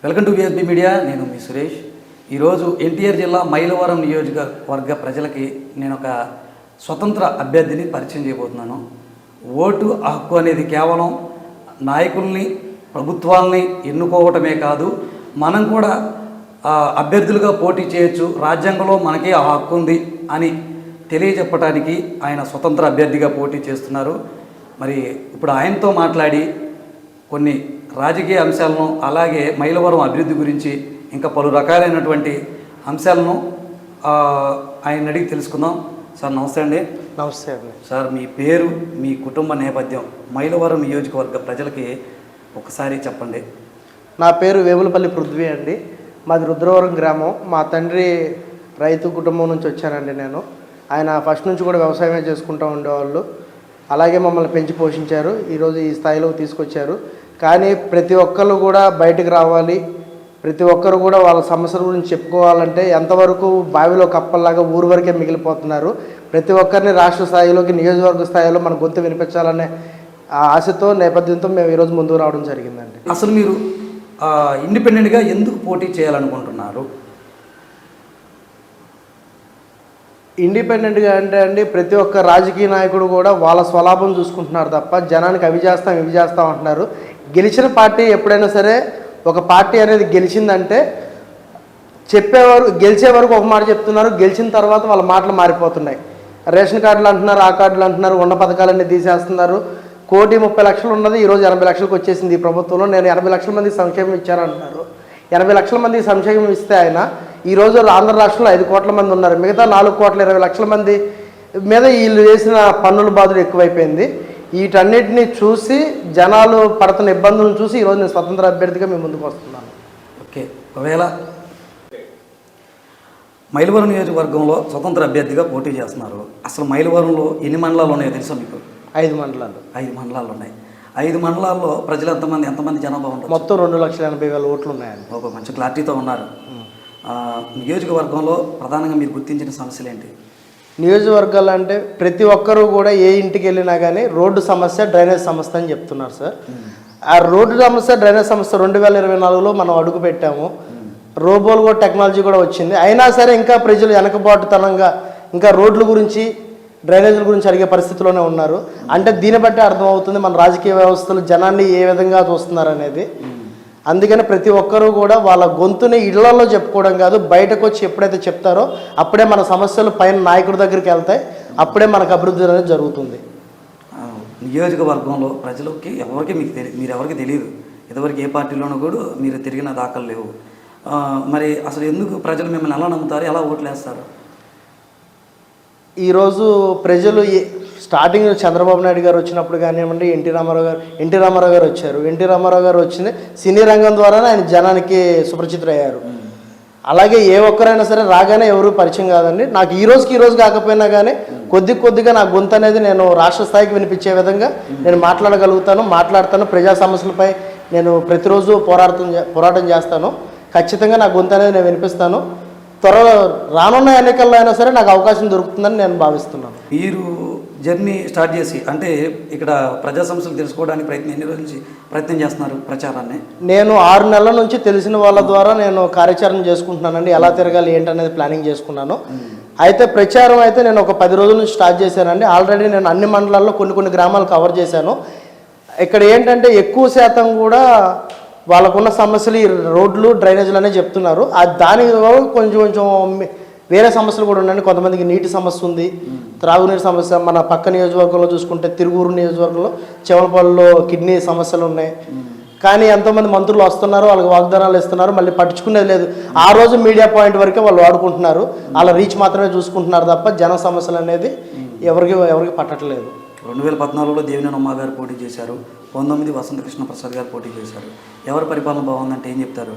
Welcome to VSB media. నేను మీ సురేష్. ఈరోజు ఎన్టీఆర్ జిల్లా మైలవరం నియోజకవర్గ ప్రజలకి నేను ఒక స్వతంత్ర అభ్యర్థిని పరిచయం చేయబోతున్నాను. ఓటు హక్కు అనేది కేవలం నాయకుల్ని ప్రభుత్వాల్ని ఎన్నుకోవటమే కాదు, మనం కూడా అభ్యర్థులుగా పోటీ చేయొచ్చు, రాజ్యాంగంలో మనకి ఆ హక్కు ఉంది అని తెలియజెప్పడానికి ఆయన స్వతంత్ర అభ్యర్థిగా పోటీ చేస్తున్నారు. మరి ఇప్పుడు ఆయనతో మాట్లాడి కొన్ని రాజకీయ అంశాలను, అలాగే మైలవరం అభివృద్ధి గురించి, ఇంకా పలు రకాలైనటువంటి అంశాలను ఆయన అడిగి తెలుసుకుందాం. సార్ నమస్తే అండి. నమస్తే అండి. సార్ మీ పేరు, మీ కుటుంబ నేపథ్యం మైలవరం నియోజకవర్గ ప్రజలకి ఒకసారి చెప్పండి. నా పేరు వేములపల్లి పృథ్వీ అండి. మాది రుద్రవరం గ్రామం. మా తండ్రి రైతు కుటుంబం నుంచి వచ్చానండి. ఆయన ఫస్ట్ నుంచి కూడా వ్యవసాయమే చేసుకుంటూ ఉండేవాళ్ళు. అలాగే మమ్మల్ని పెంచి పోషించారు, ఈరోజు ఈ స్థాయిలోకి తీసుకొచ్చారు. కానీ ప్రతి ఒక్కరు కూడా బయటకు రావాలి, ప్రతి ఒక్కరు కూడా వాళ్ళ సమస్యల గురించి చెప్పుకోవాలంటే ఎంతవరకు బావిలో కప్పల్లాగా ఊరు వరకే మిగిలిపోతున్నారు. ప్రతి ఒక్కరిని రాష్ట్ర స్థాయిలోకి, నియోజకవర్గ స్థాయిలో మన గొంతు వినిపించాలనే ఆశతో, నేపథ్యంతో మేము ఈరోజు ముందుకు రావడం జరిగిందండి. అసలు మీరు ఇండిపెండెంట్గా ఎందుకు పోటీ చేయాలనుకుంటున్నారు? ఇండిపెండెంట్గా అంటే అండి, ప్రతి ఒక్క రాజకీయ నాయకుడు కూడా వాళ్ళ స్వలాభం చూసుకుంటున్నారు తప్ప జనానికి అవి చేస్తాం ఇవి చేస్తాం అంటున్నారు. గెలిచిన పార్టీ ఎప్పుడైనా సరే, ఒక పార్టీ అనేది గెలిచిందంటే చెప్పేవారు గెలిచే వరకు ఒక మాట చెప్తున్నారు, గెలిచిన తర్వాత వాళ్ళ మాటలు మారిపోతున్నాయి. రేషన్ కార్డులు అంటున్నారు, ఆ కార్డులు అంటున్నారు, ఉన్న పథకాలన్నీ తీసేస్తున్నారు. 1,30,00,000 ఉన్నది ఈరోజు 80 లక్షలకు వచ్చేసింది ఈ ప్రభుత్వంలో. నేను 80 లక్షల మందికి సంక్షేమం ఇచ్చారంటున్నారు. 80 లక్షల మందికి సంక్షేమం ఇస్తే ఆయన ఈరోజు ఆంధ్ర రాష్ట్రంలో 5 కోట్ల మంది ఉన్నారు. మిగతా 4,20,00,000 మంది మీద వీళ్ళు చేసిన పన్నుల బాధలు ఎక్కువైపోయింది. వీటన్నిటిని చూసి, జనాలు పడుతున్న ఇబ్బందులను చూసి ఈరోజు నేను స్వతంత్ర అభ్యర్థిగా మేము ముందుకు వస్తున్నాను. ఓకే, ఒకవేళ మైలవరం నియోజకవర్గంలో స్వతంత్ర అభ్యర్థిగా పోటీ చేస్తున్నారు. అసలు మైలవరంలో ఎన్ని మండలాలు ఉన్నాయో తెలుసా మీకు? 5 మండలాలు. 5 మండలాలు ఉన్నాయి. 5 మండలాల్లో ప్రజలు ఎంతమంది జనాభా ఉంటారు? మొత్తం 2,80,000 ఓట్లు ఉన్నాయండి. ఒక మంచి క్లారిటీతో ఉన్నారు. నియోజకవర్గంలో ప్రధానంగా మీరు గుర్తించిన సమస్యలు ఏంటి? నియోజకవర్గాలు అంటే ప్రతి ఒక్కరూ కూడా ఏ ఇంటికి వెళ్ళినా కానీ రోడ్డు సమస్య, డ్రైనేజ్ సమస్య అని చెప్తున్నారు సార్. ఆ రోడ్డు సమస్య, డ్రైనేజ్ సమస్య 2024లో మనం అడుగు పెట్టాము. రోబోలు కూడా, టెక్నాలజీ కూడా వచ్చింది. అయినా సరే ఇంకా ప్రజలు వెనకబాటుతనంగా ఇంకా రోడ్ల గురించి, డ్రైనేజీల గురించి అడిగే పరిస్థితిలోనే ఉన్నారు. అంటే దీన్ని బట్టి అర్థమవుతుంది మన రాజకీయ వ్యవస్థలు జనాన్ని ఏ విధంగా చూస్తున్నారు అనేది. అందుకని ప్రతి ఒక్కరూ కూడా వాళ్ళ గొంతుని ఇళ్లలో చెప్పుకోవడం కాదు, బయటకు వచ్చి ఎప్పుడైతే చెప్తారో అప్పుడే మన సమస్యలు పైన నాయకుడి దగ్గరికి వెళ్తాయి, అప్పుడే మనకు అభివృద్ధి అనేది జరుగుతుంది. నియోజకవర్గంలో ప్రజలకి మీరు ఎవరికి తెలియదు, ఇదివరకు ఏ పార్టీలోనూ కూడా మీరు తిరిగిన దాఖలు లేవు. మరి అసలు ఎందుకు ప్రజలు మిమ్మల్ని ఎలా నమ్ముతారు, ఎలా ఓట్లు వేస్తారు? ఈరోజు ప్రజలు స్టార్టింగ్ చంద్రబాబు నాయుడు గారు వచ్చినప్పుడు కానివ్వండి, ఎన్టీ రామారావు గారు వచ్చారు. ఎన్టీ రామారావు గారు వచ్చిన సినీ రంగం ద్వారానే ఆయన జనానికి సుపరిచితులయ్యారు. అలాగే ఏ ఒక్కరైనా సరే రాగానే ఎవరు పరిచయం కాదండి. నాకు ఈ రోజు కాకపోయినా కానీ కొద్దిగా నా గొంతు అనేది నేను రాష్ట్ర స్థాయికి వినిపించే విధంగా నేను మాట్లాడతాను. ప్రజా సమస్యలపై నేను ప్రతిరోజు పోరాటం చేస్తాను. ఖచ్చితంగా నా గొంతు అనేది నేను వినిపిస్తాను. త్వరలో రానున్న ఎన్నికల్లో అయినా సరే నాకు అవకాశం దొరుకుతుందని నేను భావిస్తున్నాను. మీరు జర్నీ స్టార్ట్ చేసి, అంటే ఇక్కడ ప్రజా సమస్యలు తెలుసుకోవడానికి ఎన్ని రోజుల నుంచి ప్రయత్నం చేస్తున్నారు ప్రచారాన్ని? నేను 6 నెలల నుంచి తెలిసిన వాళ్ళ ద్వారా నేను కార్యాచరణ చేసుకుంటున్నానండి. ఎలా తిరగాలి ఏంటనేది ప్లానింగ్ చేసుకున్నాను. అయితే ప్రచారం అయితే నేను ఒక 10 రోజుల నుంచి స్టార్ట్ చేశానండి. ఆల్రెడీ నేను అన్ని మండలాల్లో కొన్ని గ్రామాలు కవర్ చేశాను. ఇక్కడ ఏంటంటే ఎక్కువ శాతం కూడా వాళ్ళకున్న సమస్యలు ఈ రోడ్లు, డ్రైనేజీలు అనే చెప్తున్నారు. దాని కొంచెం వేరే సమస్యలు కూడా ఉన్నాయండి. కొంతమందికి నీటి సమస్య ఉంది, త్రాగునీటి సమస్య. మన పక్క నియోజకవర్గంలో చూసుకుంటే తిరువూరు నియోజకవర్గంలో చెవలపల్లిలో కిడ్నీ సమస్యలు ఉన్నాయి. కానీ ఎంతోమంది మంత్రులు వస్తున్నారు, వాళ్ళకి వాగ్దానాలు ఇస్తున్నారు, మళ్ళీ పట్టించుకునేది లేదు. ఆ రోజు మీడియా పాయింట్ వరకే వాళ్ళు వాడుకుంటున్నారు, వాళ్ళ రీచ్ మాత్రమే చూసుకుంటున్నారు తప్ప జన సమస్యలు అనేది ఎవరికి పట్టట్లేదు. 2014లో దేవినేని ఉమా గారు పోటీ చేశారు, 19 వసంతకృష్ణ ప్రసాద్ గారు పోటీ చేశారు. ఎవరి పరిపాలన బాగుందంటే ఏం చెప్తారు?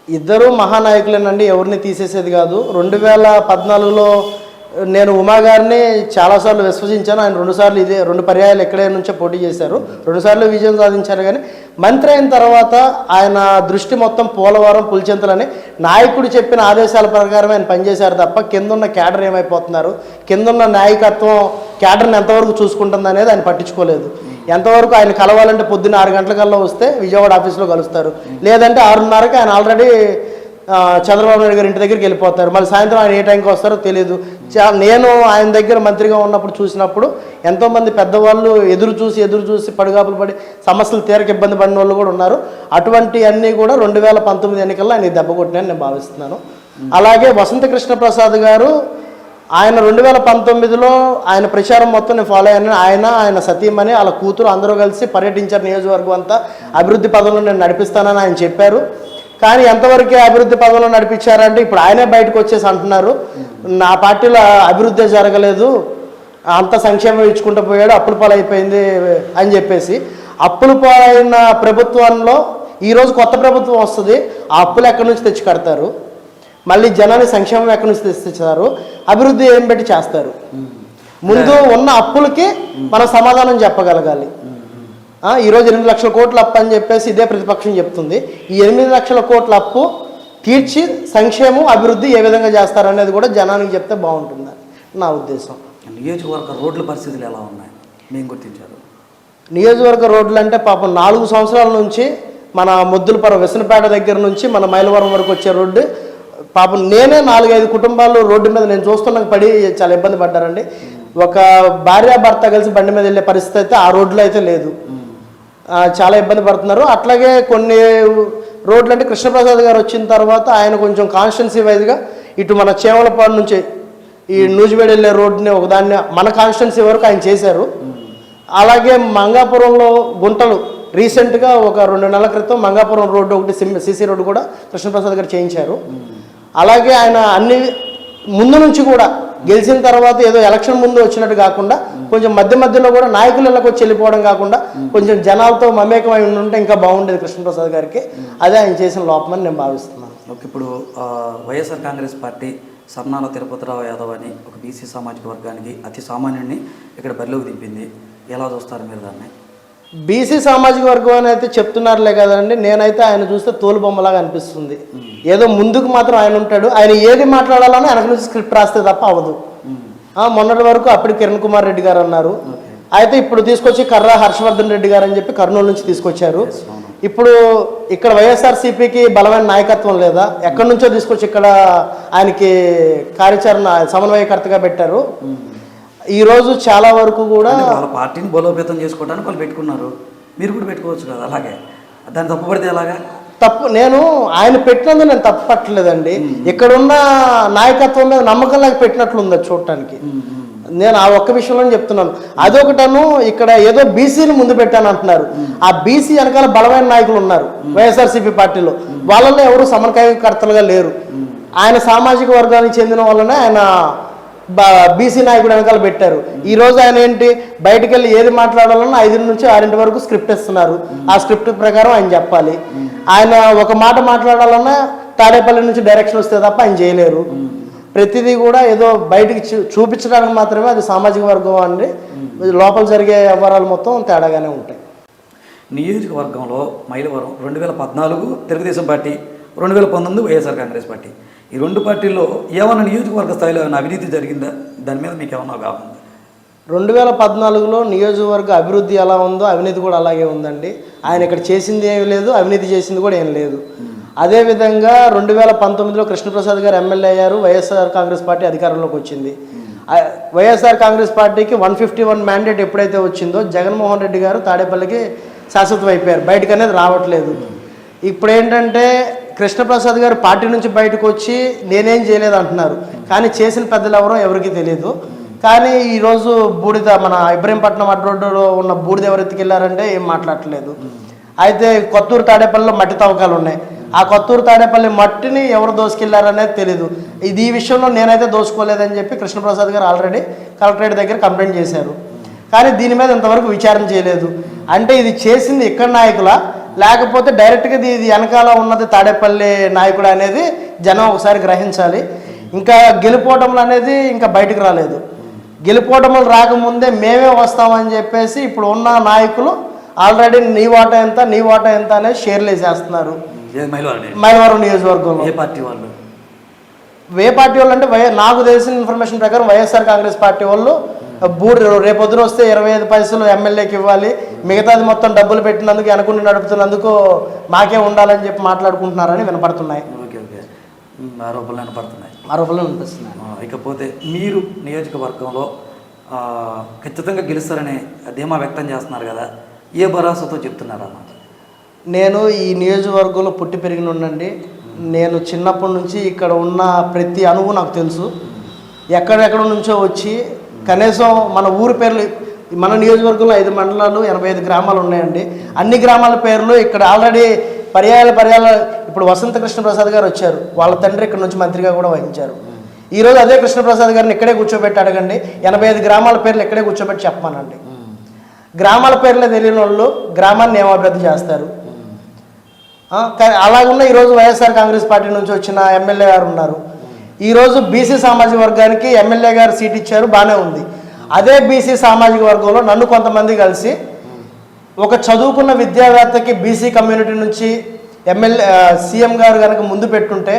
ఇద్దరు మహానాయకులేనండి, ఎవరిని తీసేసేది కాదు. 2014లో నేను ఉమా గారిని చాలాసార్లు విశ్వసించాను. ఆయన 2 సార్లు 2 పర్యాయాలు ఎక్కడే నుంచే పోటీ చేశారు, 2 సార్లు విజయం సాధించారు. కానీ మంత్రి అయిన తర్వాత ఆయన దృష్టి మొత్తం పోలవరం, పులిచెంతలని నాయకుడు చెప్పిన ఆదేశాల ప్రకారం ఆయన పనిచేశారు తప్ప కిందున్న క్యాడర్ ఏమైపోతున్నారు, కిందున్న నాయకత్వం క్యాడర్ని ఎంతవరకు చూసుకుంటుంది అనేది ఆయన పట్టించుకోలేదు. ఎంతవరకు ఆయన కలవాలంటే పొద్దున్న 6 గంటలకల్లా వస్తే విజయవాడ ఆఫీస్లో కలుస్తారు, లేదంటే 6:30కి ఆయన ఆల్రెడీ చంద్రబాబు నాయుడు గారి ఇంటి దగ్గరికి వెళ్ళిపోతారు. మళ్ళీ సాయంత్రం ఆయన ఏ టైంకి వస్తారో తెలియదు. నేను ఆయన దగ్గర మంత్రిగా ఉన్నప్పుడు చూసినప్పుడు ఎంతోమంది పెద్దవాళ్ళు ఎదురు చూసి పడుగాపులు పడి సమస్యలు తీరక ఇబ్బంది పడిన వాళ్ళు కూడా ఉన్నారు. అటువంటి అన్నీ కూడా 2019 ఎన్నికల్లో ఆయన దెబ్బ కొట్టినని నేను భావిస్తున్నాను. అలాగే వసంత కృష్ణ ప్రసాద్ గారు ఆయన 2019లో ఆయన ప్రచారం మొత్తం నేను ఫాలో అయ్యాను. ఆయన సతీమణి వాళ్ళ కూతురు అందరూ కలిసి పర్యటించారు. నియోజకవర్గం అంతా అభివృద్ధి పదంలో నేను నడిపిస్తానని ఆయన చెప్పారు. కానీ ఎంతవరకు అభివృద్ధి పదంలో నడిపించారంటే ఇప్పుడు ఆయనే బయటకు వచ్చేసి అంటున్నారు, నా పార్టీలో అభివృద్ధి జరగలేదు, అంత సంక్షేమం ఇచ్చుకుంటూ పోయాడు, అప్పుల పాలైపోయింది అని చెప్పేసి. అప్పుల పాలైన ప్రభుత్వంలో ఈరోజు కొత్త ప్రభుత్వం వస్తుంది, ఆ అప్పులు ఎక్కడి నుంచి తెచ్చి కడతారు, మళ్ళీ జనాన్ని సంక్షేమం ఎక్కడి నుంచి తెచ్చిస్తారు, అభివృద్ధి ఏం పెట్టి చేస్తారు? ముందు ఉన్న అప్పులకి మనం సమాధానం చెప్పగలగాలి. ఈరోజు 8 లక్షల కోట్ల అప్పు అని చెప్పేసి ఇదే ప్రతిపక్షం చెప్తుంది. ఈ 8 లక్షల కోట్ల అప్పు తీర్చి సంక్షేమం అభివృద్ధి ఏ విధంగా చేస్తారనేది కూడా జనానికి చెప్తే బాగుంటుందని నా ఉద్దేశం. నియోజకవర్గ రోడ్ల పరిస్థితులు ఎలా ఉన్నాయి మేము గుర్తించారు? నియోజకవర్గ రోడ్లు అంటే పాపం 4 సంవత్సరాల నుంచి మన ముద్దులపర విసనపేట దగ్గర నుంచి మన మైలవరం వరకు వచ్చే రోడ్డు పాపం నేనే 4-5 కుటుంబాలు రోడ్డు మీద నేను చూస్తున్నాక పడి చాలా ఇబ్బంది పడ్డారండి. ఒక భార్యాభర్త కలిసి బండి మీద వెళ్ళే పరిస్థితి అయితే ఆ రోడ్లో అయితే లేదు, చాలా ఇబ్బంది పడుతున్నారు. అట్లాగే కొన్ని రోడ్లు అంటే కృష్ణప్రసాద్ గారు వచ్చిన తర్వాత ఆయన కొంచెం కాన్స్టిట్యున్సీ వైజ్గా ఇటు మన చేమలపాడు నుంచి ఈ నూజివేడ్ వెళ్ళే రోడ్డుని ఒకదాన్ని మన కాన్స్టిట్యున్సీ వరకు ఆయన చేశారు. అలాగే మంగాపురంలో గుంటలు రీసెంట్గా ఒక 2 నెలల క్రితం మంగాపురం రోడ్డు ఒకటి సిసి రోడ్డు కూడా కృష్ణప్రసాద్ గారు చేయించారు. అలాగే ఆయన అన్ని ముందు నుంచి కూడా గెలిచిన తర్వాత ఏదో ఎలక్షన్ ముందు వచ్చినట్టు కాకుండా కొంచెం మధ్యలో కూడా నాయకులకు వచ్చి వెళ్ళిపోవడం కాకుండా కొంచెం జనాలతో మమేకమై ఉంటే ఇంకా బాగుండేది కృష్ణప్రసాద్ గారికి. అదే ఆయన చేసిన లోపమని నేను భావిస్తున్నాను. ఓకే, ఇప్పుడు వైఎస్ఆర్ కాంగ్రెస్ పార్టీ సర్నాల తిరుపతిరావు యాదవ్ అని ఒక బీసీ సామాజిక వర్గానికి అతి సామాన్యుడిని ఇక్కడ బరిలోకి దింపింది, ఎలా చూస్తారు మీరు దాన్ని? బీసీ సామాజిక వర్గం అని అయితే చెప్తున్నారులే కదండి, నేనైతే ఆయన చూస్తే తోలు బొమ్మలాగా అనిపిస్తుంది. ఏదో ముందుకు మాత్రం ఆయన ఉంటాడు, ఆయన ఏది మాట్లాడాలని వెనక నుంచి స్క్రిప్ట్ రాస్తే తప్ప అవదు. మొన్నటి వరకు అప్పుడు కిరణ్ కుమార్ రెడ్డి గారు అన్నారు, అయితే ఇప్పుడు తీసుకొచ్చి కర్రా హర్షవర్ధన్ రెడ్డి గారు అని చెప్పి కర్నూలు నుంచి తీసుకొచ్చారు. ఇప్పుడు ఇక్కడ వైఎస్ఆర్సీపీకి బలమైన నాయకత్వం లేదా, ఎక్కడి నుంచో తీసుకొచ్చి ఇక్కడ ఆయనకి కార్యాచరణ సమన్వయకర్తగా పెట్టారు. ఈరోజు చాలా వరకు కూడా వాళ్ళ పార్టీని బలోపేతం చేసుకోవడానికి వాళ్ళు పెట్టుకున్నారు, మీరు కూడా పెట్టుకోవచ్చు కదా, అలాగే దాన్ని తప్పుపడితే ఎలాగా? తప్పు నేను ఆయన పెట్టినందుకు నేను తప్పు పట్టలేదండి, ఇక్కడున్న నాయకత్వం మీద నమ్మకం లేక పెట్టినట్లు ఉంది చూడటానికి. నేను ఆ ఒక్క విషయంలో చెప్తున్నాను. అదొకటను ఇక్కడ ఏదో బీసీని ముందు పెట్టాను అంటున్నారు, ఆ బీసీ వెనకాల బలమైన నాయకులు ఉన్నారు వైఎస్ఆర్సీపీ పార్టీలో, వాళ్ళలో ఎవరు సమన్వయకర్తలుగా లేరు. ఆయన సామాజిక వర్గానికి చెందిన వాళ్ళనే ఆయన బీసీ నాయకుడు వెనకాల పెట్టారు. ఈరోజు ఆయన ఏంటి బయటకు వెళ్ళి ఏది మాట్లాడాలన్నా 5 నుంచి 6 వరకు స్క్రిప్ట్ ఇస్తున్నారు, ఆ స్క్రిప్ట్ ప్రకారం ఆయన చెప్పాలి. ఆయన ఒక మాట మాట్లాడాలన్నా తాడేపల్లి నుంచి డైరెక్షన్ వస్తే తప్ప ఆయన చేయలేరు. ప్రతిదీ కూడా ఏదో బయటికి చూపించడానికి మాత్రమే అది సామాజిక వర్గం అండి, లోపల జరిగే వ్యవహారాలు మొత్తం తేడాగానే ఉంటాయి. నియోజకవర్గంలో మైలవరం 2014 తెలుగుదేశం పార్టీ, 2019 వైఎస్ఆర్ కాంగ్రెస్ పార్టీ, ఈ 2 పార్టీల్లో ఏమన్నా నియోజకవర్గ స్థాయిలో ఏమైనా అవినీతి జరిగిందా? దాని మీద మీకు ఏమన్నా అవగాహన? 2014లో నియోజకవర్గ అభివృద్ధి ఎలా ఉందో అవినీతి కూడా అలాగే ఉందండి. ఆయన ఇక్కడ చేసింది ఏమీ లేదు, అవినీతి చేసింది కూడా ఏం లేదు. అదేవిధంగా 2019లో కృష్ణప్రసాద్ గారు ఎమ్మెల్యే అయ్యారు, వైఎస్ఆర్ కాంగ్రెస్ పార్టీ అధికారంలోకి వచ్చింది. వైఎస్ఆర్ కాంగ్రెస్ పార్టీకి 151 మ్యాండేట్ ఎప్పుడైతే వచ్చిందో జగన్మోహన్ రెడ్డి గారు తాడేపల్లికి శాశ్వతం అయిపోయారు, బయటకు అనేది రావట్లేదు. ఇప్పుడు ఏంటంటే కృష్ణప్రసాద్ గారు పార్టీ నుంచి బయటకు వచ్చి నేనేం చేయలేదు అంటున్నారు, కానీ చేసిన పెద్దలు ఎవరో ఎవరికి తెలియదు. కానీ ఈరోజు బూడిద మన ఇబ్రహీంపట్నం అడ్రోడ్డులో ఉన్న బూడిద ఎవరు ఎత్తుకెళ్ళారంటే ఏం మాట్లాడట్లేదు. అయితే కొత్తూరు తాడేపల్లిలో మట్టి తవ్వకాలు ఉన్నాయి, ఆ కొత్తూరు తాడేపల్లి మట్టిని ఎవరు దోసుకెళ్లారనేది తెలీదు. ఈ విషయంలో నేనైతే దోసుకోలేదని చెప్పి కృష్ణప్రసాద్ గారు ఆల్రెడీ కలెక్టరేట్ దగ్గర కంప్లైంట్ చేశారు, కానీ దీని మీద ఇంతవరకు విచారణ చేయలేదు. అంటే ఇది చేసింది ఇక్కడ నాయకుల, లేకపోతే డైరెక్ట్గా ఇది వెనకాల ఉన్నది తాడేపల్లి నాయకుడు అనేది జనం ఒకసారి గ్రహించాలి. ఇంకా గెలుపోవటంలు అనేది ఇంకా బయటకు రాలేదు, గెలుపోవటములు రాకముందే మేమే వస్తామని చెప్పేసి ఇప్పుడు ఉన్న నాయకులు ఆల్రెడీ నీ వాటా ఎంత అనేది షేర్లు వేసేస్తున్నారు. మైలవరం నియోజకవర్గంలో ఏ పార్టీ వాళ్ళు అంటే నాకు తెలిసిన ఇన్ఫర్మేషన్ ప్రకారం వైఎస్ఆర్ కాంగ్రెస్ పార్టీ వాళ్ళు రేపొద్దున వస్తే 25 పైసలు ఎమ్మెల్యేకి ఇవ్వాలి, మిగతాది మొత్తం డబ్బులు పెట్టినందుకు వెనకుండి నడుపుతున్నందుకు మాకే ఉండాలని చెప్పి మాట్లాడుకుంటున్నారని వినపడుతున్నాయి. ఓకే ఓకే, ఆరోపణలు వినపడుతున్నాయి. ఆరోపణలు వినిపిస్తున్నాయి. ఇకపోతే మీరు నియోజకవర్గంలో ఖచ్చితంగా గెలుస్తారని ధీమా వ్యక్తం చేస్తున్నారు కదా, ఏ భరోసాతో చెప్తున్నారు అన్నమాట? నేను ఈ నియోజకవర్గంలో పుట్టి పెరిగినండి. నేను చిన్నప్పటి నుంచి ఇక్కడ ఉన్న ప్రతి అణువు నాకు తెలుసు. ఎక్కడెక్కడ నుంచో వచ్చి కనీసం మన ఊరి పేర్లు, మన నియోజకవర్గంలో 5 మండలాలు 85 గ్రామాలు ఉన్నాయండి. అన్ని గ్రామాల పేర్లు ఇక్కడ ఆల్రెడీ పర్యాయాల ఇప్పుడు వసంత కృష్ణప్రసాద్ గారు వచ్చారు, వాళ్ళ తండ్రి ఇక్కడ నుంచి మంత్రిగా కూడా వహించారు. ఈరోజు అదే కృష్ణప్రసాద్ గారిని ఇక్కడే కూర్చోబెట్టి అడగండి, 85 గ్రామాల పేర్లు ఇక్కడే కూర్చోబెట్టి చెప్పమానండి. గ్రామాల పేర్లే తెలియని వాళ్ళు గ్రామాన్ని ఏమభివృద్ధి చేస్తారు? అలాగున్న ఈరోజు వైఎస్ఆర్ కాంగ్రెస్ పార్టీ నుంచి వచ్చిన ఎమ్మెల్యే గారు ఉన్నారు. ఈరోజు బీసీ సామాజిక వర్గానికి ఎమ్మెల్యే గారు సీట్ ఇచ్చారు, బాగానే ఉంది. అదే బీసీ సామాజిక వర్గంలో నన్ను కొంతమంది కలిసి ఒక చదువుకున్న విద్యావేత్తకి బీసీ కమ్యూనిటీ నుంచి సీఎం గారు కనుక ముందు పెట్టుంటే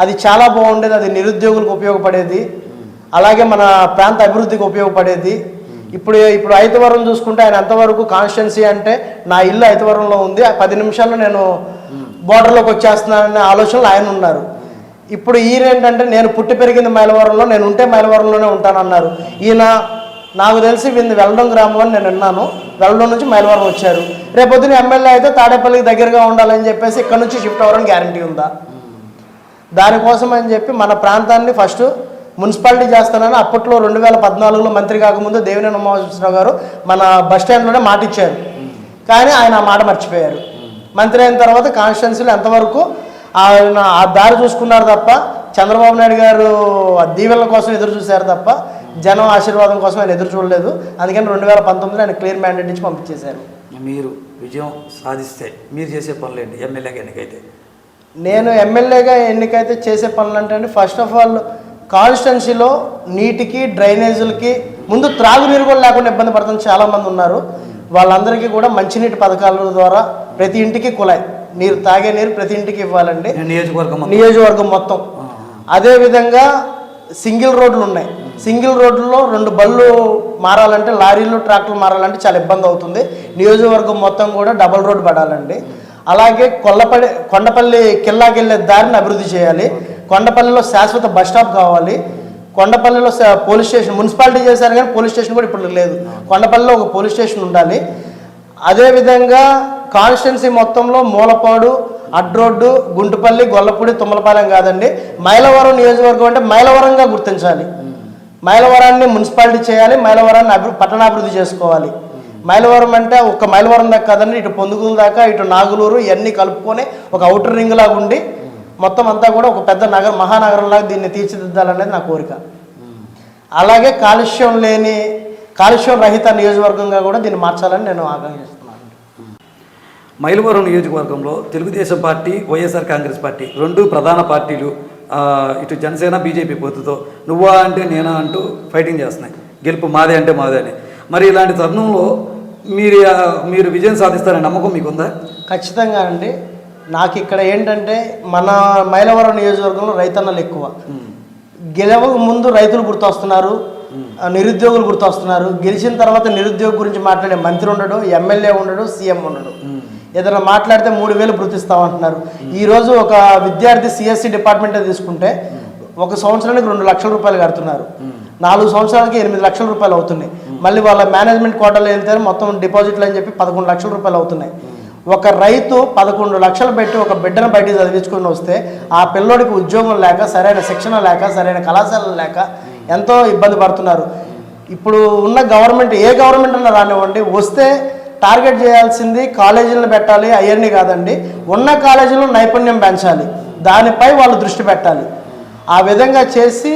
అది చాలా బాగుండేది. అది నిరుద్యోగులకు ఉపయోగపడేది, అలాగే మన ప్రాంత అభివృద్ధికి ఉపయోగపడేది. ఇప్పుడు ఐతవరం చూసుకుంటే ఆయన ఎంతవరకు కాన్స్టిట్యున్సీ అంటే నా ఇల్లు ఐతవరంలో ఉంది, 10 నిమిషాల్లో నేను బోర్డర్లోకి వచ్చేస్తున్నాననే ఆలోచనలు ఆయన ఉన్నారు. ఇప్పుడు ఈయన ఏంటంటే నేను పుట్టి పెరిగింది మైలవరంలో, నేను ఉంటే మైలవరంలోనే ఉంటానన్నారు. ఈయన నాకు తెలిసి వెల్డం గ్రామం అని నేను విన్నాను, వెల్డం నుంచి మైలవరం వచ్చారు. రేపొద్దున ఎమ్మెల్యే అయితే తాడేపల్లికి దగ్గరగా ఉండాలని చెప్పేసి ఇక్కడ నుంచి షిఫ్ట్ అవ్వడానికి గ్యారంటీ ఉందా? దానికోసం అని చెప్పి మన ప్రాంతాన్ని ఫస్ట్ మున్సిపాలిటీ చేస్తానని అప్పట్లో 2014లో మంత్రి కాకముందు దేవినేని ఉమామహేశ్వరరావు గారు మన బస్ స్టాండ్లోనే మాట ఇచ్చారు. కానీ ఆయన ఆ మాట మర్చిపోయారు. మంత్రి అయిన తర్వాత కాన్స్టిట్యున్సీలో ఎంతవరకు ఆయన ఆ దారి చూసుకున్నారు తప్ప చంద్రబాబు నాయుడు గారు దీవెనల కోసం ఎదురు చూశారు తప్ప జనం ఆశీర్వాదం కోసం ఆయన ఎదురు చూడలేదు. అందుకని 2019లో ఆయన క్లియర్ మ్యాండేట్ ఇచ్చి పంపించేశారు. మీరు విజయం సాధిస్తే మీరు చేసే పనులు ఏంటి ఎమ్మెల్యేగా ఎన్నికైతే? నేను ఎమ్మెల్యేగా ఎన్నికైతే చేసే పనులు అంటే అండి, ఫస్ట్ ఆఫ్ ఆల్ కాన్స్టిట్యున్సీలో నీటికి డ్రైనేజీలకి ముందు త్రాగునీరు కూడా లేకుండా ఇబ్బంది పడుతున్న చాలామంది ఉన్నారు. వాళ్ళందరికీ కూడా మంచినీటి పథకాల ద్వారా ప్రతి ఇంటికి కుళాయి నీరు, తాగే నీరు ప్రతి ఇంటికి ఇవ్వాలండి నియోజకవర్గం మొత్తం. అదేవిధంగా సింగిల్ రోడ్లు ఉన్నాయి, సింగిల్ రోడ్లలో 2 బళ్ళు మారాలంటే, లారీలు ట్రాక్టర్లు మారాలంటే చాలా ఇబ్బంది అవుతుంది. నియోజకవర్గం మొత్తం కూడా డబల్ రోడ్ పడాలండి. అలాగే కొండపల్లి కిల్లాకి వెళ్ళే దారిని అభివృద్ధి చేయాలి. కొండపల్లిలో శాశ్వత బస్ స్టాప్ కావాలి. కొండపల్లిలో పోలీస్ స్టేషన్ మున్సిపాలిటీ చేశారు కానీ పోలీస్ స్టేషన్ కూడా ఇప్పుడు లేదు. కొండపల్లిలో ఒక పోలీస్ స్టేషన్ ఉండాలి. అదేవిధంగా కాన్స్టిట్యున్సీ మొత్తంలో మూలపాడు, అడ్రోడ్డు, గుంటుపల్లి, గొల్లపూడి, తుమ్మలపాలెం కాదండి, మైలవరం నియోజకవర్గం అంటే మైలవరంగా గుర్తించాలి. మైలవరాన్ని మున్సిపాలిటీ చేయాలి, మైలవరాన్ని పట్టణాభివృద్ధి చేసుకోవాలి. మైలవరం అంటే ఒక్క మైలవరం దాకా కాదండి, ఇటు పొందుగుల దాకా, ఇటు నాగులూరు ఇవన్నీ కలుపుకొని ఒక అవుటర్ రింగ్ లాగా ఉండి మొత్తం అంతా కూడా ఒక పెద్ద మహానగరంలాగా దీన్ని తీర్చిదిద్దాలనేది నా కోరిక. అలాగే కాలుష్యం రహిత నియోజకవర్గంగా కూడా దీన్ని మార్చాలని నేను ఆకాంక్షిస్తున్నాను. మైలవరం నియోజకవర్గంలో తెలుగుదేశం పార్టీ, వైఎస్ఆర్ కాంగ్రెస్ పార్టీ 2 ప్రధాన పార్టీలు, ఇటు జనసేన బీజేపీ పొత్తుతో నువ్వా అంటే నేనా అంటూ ఫైటింగ్ చేస్తున్నాయి. గెలుపు మాదే అంటే మాదే అని. మరి ఇలాంటి తరుణంలో మీరు విజయం సాధిస్తారనే నమ్మకం మీకుందా? ఖచ్చితంగా అండి. నాకు ఇక్కడ ఏంటంటే మన మైలవరం నియోజకవర్గంలో రైతన్నలు ఎక్కువ. గెలవక ముందు రైతులు గుర్తొస్తున్నారు, నిరుద్యోగులు గుర్తొస్తున్నారు. గెలిచిన తర్వాత నిరుద్యోగ గురించి మాట్లాడే మంత్రి ఉండడు, ఎమ్మెల్యే ఉండడు, సీఎం ఉండడు. ఏదైనా మాట్లాడితే 3,000 గుర్తిస్తామంటున్నారు. ఈరోజు ఒక విద్యార్థి సిఎస్సి డిపార్ట్మెంటే తీసుకుంటే 1 సంవత్సరానికి 2 లక్షల రూపాయలు కడుతున్నారు, 4 సంవత్సరాలకి 8 లక్షల రూపాయలు అవుతున్నాయి. మళ్ళీ వాళ్ళ మేనేజ్మెంట్ కోటాలో వెళ్తే మొత్తం డిపాజిట్లు అని చెప్పి 11 లక్షల రూపాయలు అవుతున్నాయి. ఒక రైతు 11 లక్షలు పెట్టి ఒక బిడ్డను బయటికి చదివించుకొని వస్తే ఆ పిల్లోడికి ఉద్యోగం లేక, సరైన శిక్షణ లేక, సరైన కళాశాలలు లేక ఎంతో ఇబ్బంది పడుతున్నారు. ఇప్పుడు ఉన్న గవర్నమెంట్, ఏ గవర్నమెంట్ అన్నా రానివ్వండి, వస్తే టార్గెట్ చేయాల్సింది కాలేజీలను పెట్టాలి, అవన్నీ కాదండి. ఉన్న కాలేజీలో నైపుణ్యం పెంచాలి, దానిపై వాళ్ళు దృష్టి పెట్టాలి. ఆ విధంగా చేసి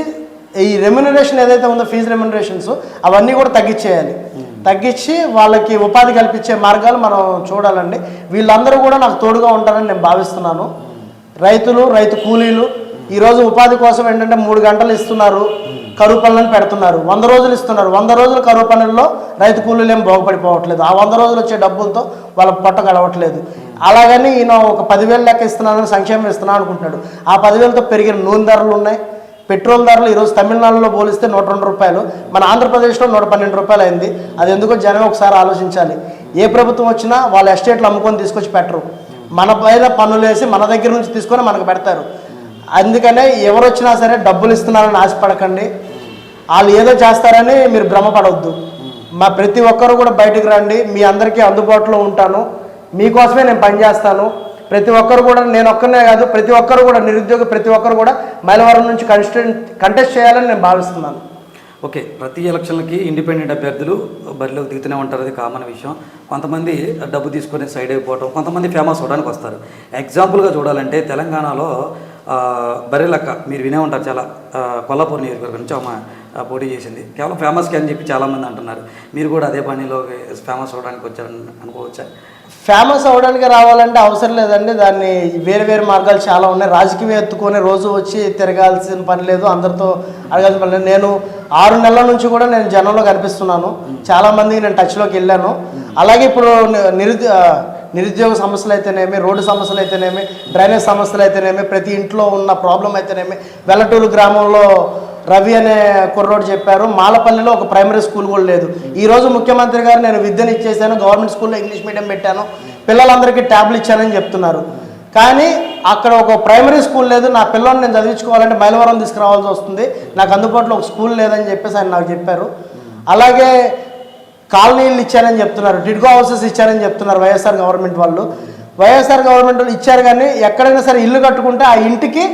ఈ రెమ్యునరేషన్ ఏదైతే ఉందో, ఫీజు రెమ్యునరేషన్స్ అవన్నీ కూడా తగ్గించి వాళ్ళకి ఉపాధి కల్పించే మార్గాలు మనం చూడాలండి. వీళ్ళందరూ కూడా నాకు తోడుగా ఉంటారని నేను భావిస్తున్నాను. రైతులు, రైతు కూలీలు ఈరోజు ఉపాధి కోసం ఏంటంటే 3 గంటలు ఇస్తున్నారు, కరువు పనులను పెడుతున్నారు. 100 రోజులు ఇస్తున్నారు, 100 రోజులు కరువు పనుల్లో రైతు కూలీలు ఏం బాగుపడిపోవట్లేదు. ఆ 100 రోజులు వచ్చే డబ్బులతో వాళ్ళ పొట్ట గడవట్లేదు. అలాగని ఈయన ఒక 10,000 లెక్క ఇస్తున్నానని సంక్షేమం ఇస్తున్నాను అనుకుంటున్నాడు. ఆ 10,000తో పెరిగిన నూనె ధరలు ఉన్నాయి, పెట్రోల్ ధరలు ఈరోజు తమిళనాడులో పోలిస్తే 102 రూపాయలు, మన ఆంధ్రప్రదేశ్లో 112 రూపాయలు అయింది. అది ఎందుకో జనం ఒకసారి ఆలోచించాలి. ఏ ప్రభుత్వం వచ్చినా వాళ్ళ ఎస్టేట్లు అమ్ముకొని తీసుకొచ్చి పెట్టరు, మన పైన పన్నులు వేసి మన దగ్గర నుంచి తీసుకొని మనకు పెడతారు. అందుకనే ఎవరు వచ్చినా సరే డబ్బులు ఇస్తున్నారని ఆశపడకండి, వాళ్ళు ఏదో చేస్తారని మీరు భ్రమపడవద్దు. మా ప్రతి ఒక్కరు కూడా బయటకు రండి, మీ అందరికీ అందుబాటులో ఉంటాను, మీకోసమే నేను పనిచేస్తాను. ప్రతి ఒక్కరు కూడా, నేను ఒక్కనే కాదు, ప్రతి ఒక్కరు కూడా నిరుద్యోగి ప్రతి ఒక్కరు కూడా మైలవరం నుంచి కంటెస్ట్ చేయాలని నేను భావిస్తున్నాను. ఓకే, ప్రతి ఎలక్షన్లకి ఇండిపెండెంట్ అభ్యర్థులు బరిలోకి దిగుతూనే ఉంటారు, అది కామన్ విషయం. కొంతమంది డబ్బు తీసుకొని సైడ్ అయిపోవటం, కొంతమంది ఫేమస్ అవడానికి వస్తారు. ఎగ్జాంపుల్గా చూడాలంటే తెలంగాణలో బర్రెలక్క మీరు వినే ఉంటారు, చాలా కొల్లాపూర్ నియోజకవర్గం నుంచి ఆమె పోటీ చేసింది. కేవలం ఫేమస్కి అని చెప్పి చాలామంది అంటున్నారు. మీరు కూడా అదే పనిలో ఫేమస్ అవ్వడానికి వచ్చారని అనుకోవచ్చా? ఫేమస్ అవ్వడానికి రావాలంటే అవసరం లేదండి, దాన్ని వేరే వేరే మార్గాలు చాలా ఉన్నాయి. రాజకీయం ఎత్తుకొని రోజు వచ్చి తిరగాల్సిన పని లేదు, అందరితో అడగాల్సిన పని లేదు. నేను 6 నెలల నుంచి కూడా నేను జనంలో కనిపిస్తున్నాను, చాలామందికి నేను టచ్లోకి వెళ్ళాను. అలాగే ఇప్పుడు నిరుద్యోగ సమస్యలు అయితేనేమి, రోడ్డు సమస్యలు అయితేనేమి, డ్రైనేజ్ సమస్యలు అయితేనేమి, ప్రతి ఇంట్లో ఉన్న ప్రాబ్లం అయితేనేమి, వెల్లటూరు గ్రామంలో రవి అనే కుర్రోడు చెప్పారు, మాలపల్లిలో ఒక ప్రైమరీ స్కూల్ కూడా లేదు. ఈరోజు ముఖ్యమంత్రి గారు నేను విద్యను ఇచ్చేసాను, గవర్నమెంట్ స్కూల్లో ఇంగ్లీష్ మీడియం పెట్టాను, పిల్లలందరికీ ట్యాబ్లు ఇచ్చానని చెప్తున్నారు. కానీ అక్కడ ఒక ప్రైమరీ స్కూల్ లేదు, నా పిల్లల్ని నేను చదివించుకోవాలంటే మైలవరం తీసుకురావాల్సి వస్తుంది, నాకు అందుబాటులో ఒక స్కూల్ లేదని చెప్పేసి ఆయన నాకు చెప్పారు. అలాగే కాలనీలు ఇచ్చారని చెప్తున్నారు, టిడ్కో హౌసెస్ ఇచ్చారని చెప్తున్నారు వైఎస్ఆర్ గవర్నమెంట్ వాళ్ళు. వైఎస్ఆర్ గవర్నమెంట్ వాళ్ళు ఇచ్చారు, కానీ ఎక్కడైనా సరే ఇల్లు కట్టుకుంటే ఆ ఇంటికి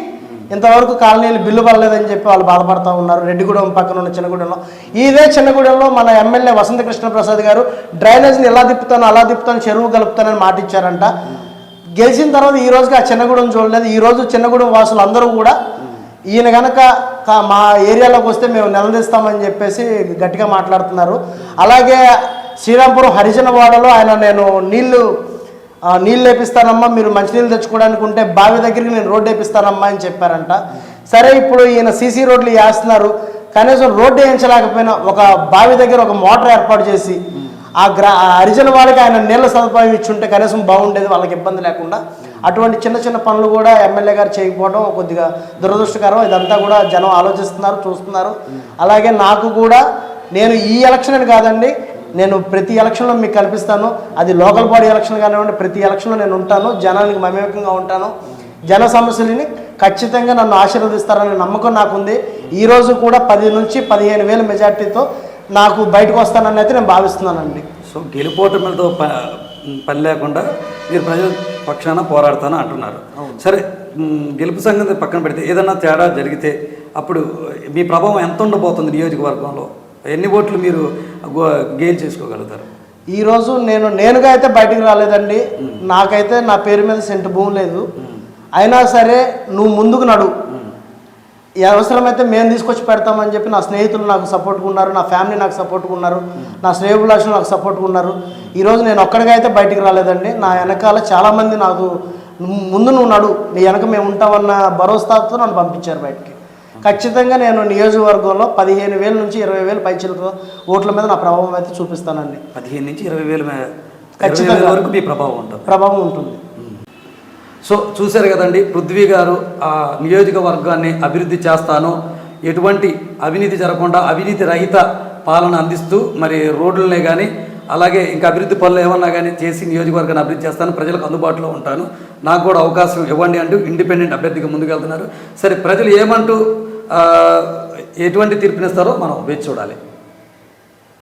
ఇంతవరకు కాలనీలు బిల్లు పడలేదని చెప్పి వాళ్ళు బాధపడుతూ ఉన్నారు. రెడ్డిగూడెం పక్కన ఉన్న చిన్నగూడెంలో, ఇదే చిన్నగూడెంలో మన ఎమ్మెల్యే వసంత కృష్ణ ప్రసాద్ గారు డ్రైనేజ్ని ఎలా తిప్పుతాను అలా తిప్పుతాను, చెరువు కలుపుతానని మాట ఇచ్చారంట. గెలిచిన తర్వాత ఈ రోజుకి ఆ చిన్నగూడెం చూడలేదు. ఈరోజు చిన్నగూడెం వాసులు అందరూ కూడా ఈయన కనుక మా ఏరియాలోకి వస్తే మేము నిలదీస్తామని చెప్పేసి గట్టిగా మాట్లాడుతున్నారు. అలాగే శ్రీరాంపురం హరిజన వాడలో ఆయన నేను నీళ్ళు వేపిస్తానమ్మా, మీరు మంచినీళ్ళు తెచ్చుకోవడానికి ఉంటే బావి దగ్గరికి నేను రోడ్డు వేపిస్తానమ్మా అని చెప్పారంట. సరే, ఇప్పుడు ఈయన సీసీ రోడ్లు వేస్తున్నారు, కనీసం రోడ్డు వేయించలేకపోయినా ఒక బావి దగ్గర ఒక మోటార్ ఏర్పాటు చేసి హరిజన వాళ్ళకి ఆయన నీళ్ళ సదుపాయం ఇచ్చుంటే కనీసం బాగుండేది, వాళ్ళకి ఇబ్బంది లేకుండా. అటువంటి చిన్న చిన్న పనులు కూడా ఎమ్మెల్యే గారు చేయకపోవడం కొద్దిగా దురదృష్టకరం. ఇదంతా కూడా జనం ఆలోచిస్తున్నారు, చూస్తున్నారు. అలాగే నాకు కూడా, నేను ఈ ఎలక్షన్ అని కాదండి, నేను ప్రతి ఎలక్షన్లో మీకు కనిపిస్తాను. అది లోకల్ బాడీ ఎలక్షన్ కానివ్వండి, ప్రతి ఎలక్షన్లో నేను ఉంటాను, జనానికి మమేకంగా ఉంటాను. జన సమస్యలని ఖచ్చితంగా నన్ను ఆశీర్వదిస్తారనే నమ్మకం నాకుంది. ఈరోజు కూడా 10 నుంచి 15,000 మెజార్టీతో నాకు బయటకు వస్తానని అయితే నేను భావిస్తున్నానండి. సో గెలుపోటమిలతో పని లేకుండా మీరు ప్రజల పక్షాన పోరాడతాను అంటున్నారు. సరే, గెలుపు సంగతి పక్కన పెడితే ఏదన్నా తేడా జరిగితే అప్పుడు మీ ప్రభావం ఎంత ఉండబోతుంది? నియోజకవర్గంలో ఎన్ని ఓట్లు మీరు గెయిన్ చేసుకోగలుగుతారు? ఈరోజు నేనుగా అయితే బయటకు రాలేదండి, నాకైతే నా పేరు మీద సెంటు భూమి లేదు. అయినా సరే నువ్వు ముందుకు నడు, అవసరమైతే మేము తీసుకొచ్చి పెడతామని చెప్పి నా స్నేహితులు నాకు సపోర్ట్గా ఉన్నారు, నా ఫ్యామిలీ నాకు సపోర్ట్గా ఉన్నారు, నా శ్రేయోభిలాషులు నాకు సపోర్ట్గా ఉన్నారు. ఈరోజు నేను ఒక్కడిగా అయితే బయటికి రాలేదండి, నా వెనకాల చాలామంది నాకు ముందు నువ్వు నడు, నీ వెనక మేము ఉంటామన్న భరోసాతో నన్ను పంపించారు బయటికి. ఖచ్చితంగా నేను నియోజకవర్గంలో 15,000 నుంచి 20,000 పైచిలకు ఓట్ల మీద నా ప్రభావం అయితే చూపిస్తానండి. 15 నుంచి 20,000 ఖచ్చితంగా వరకు మీ ప్రభావం ఉంటుంది. సో చూశారు కదండి, పృథ్వీ గారు ఆ నియోజకవర్గాన్ని అభివృద్ధి చేస్తాను, ఎటువంటి అవినీతి జరగకుండా అవినీతి రహిత పాలన అందిస్తూ మరి రోడ్లనే కానీ అలాగే ఇంకా అభివృద్ధి పనులు ఏమన్నా కానీ చేసి నియోజకవర్గాన్ని అభివృద్ధి చేస్తాను, ప్రజలకు అందుబాటులో ఉంటాను, నాకు కూడా అవకాశం ఇవ్వండి అంటూ ఇండిపెండెంట్ అభ్యర్థిగా ముందుకెళ్తున్నారు. సరే, ప్రజలు ఏమంటూ ఎటువంటి తీర్పునిస్తారో మనం వేచి చూడాలి.